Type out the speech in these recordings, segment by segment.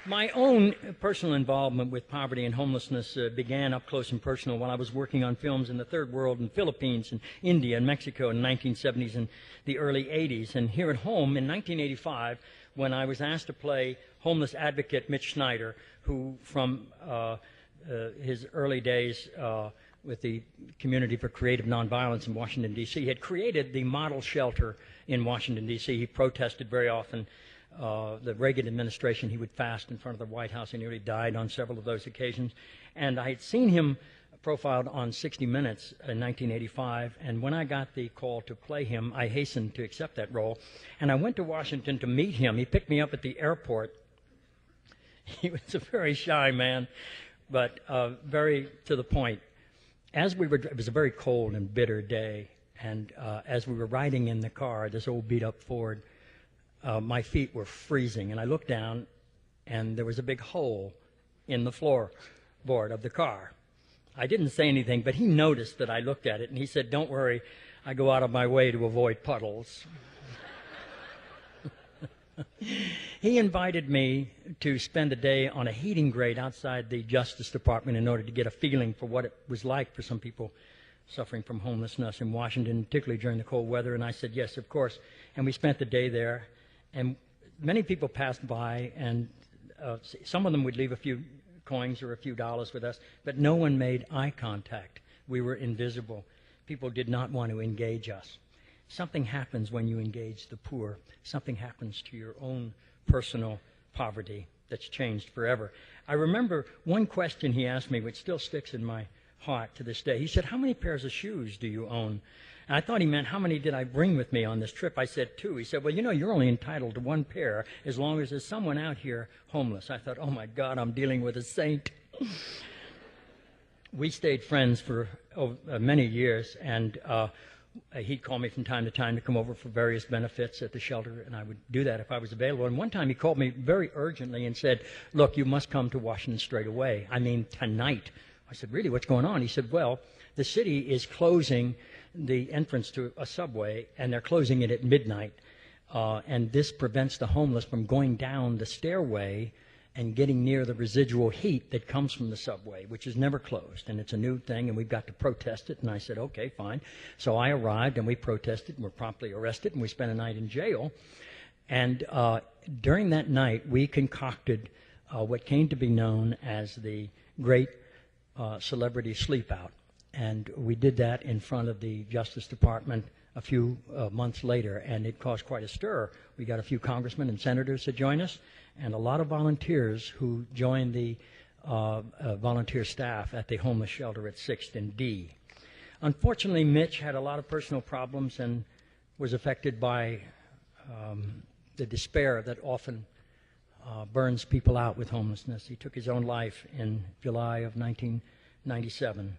My own personal involvement with poverty and homelessness began up close and personal while I was working on films in the Third World, in Philippines, and India, and Mexico in the 1970s and the early 80s. And here at home in 1985, when I was asked to play homeless advocate Mitch Snyder, who from his early days with the Community for Creative Nonviolence in Washington, D.C., had created the model shelter in Washington, D.C. He protested very often the Reagan administration. He would fast in front of the White House. He nearly died on several of those occasions. And I had seen him profiled on 60 Minutes in 1985, and when I got the call to play him, I hastened to accept that role. And I went to Washington to meet him. He picked me up at the airport. He was a very shy man, but very to the point. It was a very cold and bitter day, and as we were riding in the car, this old beat-up Ford, my feet were freezing, and I looked down, and there was a big hole in the floorboard of the car. I didn't say anything, but he noticed that I looked at it, and he said, "Don't worry, I go out of my way to avoid puddles." He invited me to spend a day on a heating grate outside the Justice Department in order to get a feeling for what it was like for some people suffering from homelessness in Washington, particularly during the cold weather. And I said, yes, of course. And we spent the day there. And many people passed by, and some of them would leave a few coins or a few dollars with us, but no one made eye contact. We were invisible. People did not want to engage us. Something happens when you engage the poor. Something happens to your own personal poverty that's changed forever. I remember one question he asked me, which still sticks in my heart to this day. He said, "How many pairs of shoes do you own?" And I thought he meant, how many did I bring with me on this trip? I said, 2. He said, "Well, you know, you're only entitled to 1 pair as long as there's someone out here homeless." I thought, oh, my God, I'm dealing with a saint. We stayed friends for many years, and he'd call me from time to time to come over for various benefits at the shelter, and I would do that if I was available. And one time he called me very urgently and said, "Look, you must come to Washington straight away. I mean, tonight." I said, "Really, what's going on?" He said, "Well, the city is closing the entrance to a subway, and they're closing it at midnight, and this prevents the homeless from going down the stairway and getting near the residual heat that comes from the subway, which is never closed, and it's a new thing, and we've got to protest it." And I said, "Okay, fine." So I arrived, and we protested, and were promptly arrested, and we spent a night in jail. And during that night, we concocted what came to be known as the Great Celebrity Sleepout. And we did that in front of the Justice Department a few months later, and it caused quite a stir. We got a few congressmen and senators to join us, and a lot of volunteers who joined the volunteer staff at the homeless shelter at 6th and D. Unfortunately, Mitch had a lot of personal problems and was affected by the despair that often burns people out with homelessness. He took his own life in July of 1997.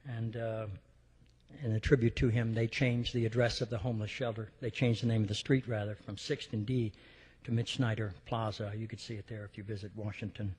And in a tribute to him, they changed the address of the homeless shelter. They changed the name of the street, rather, from 6th and D to Mitch Snyder Plaza. You could see it there if you visit Washington.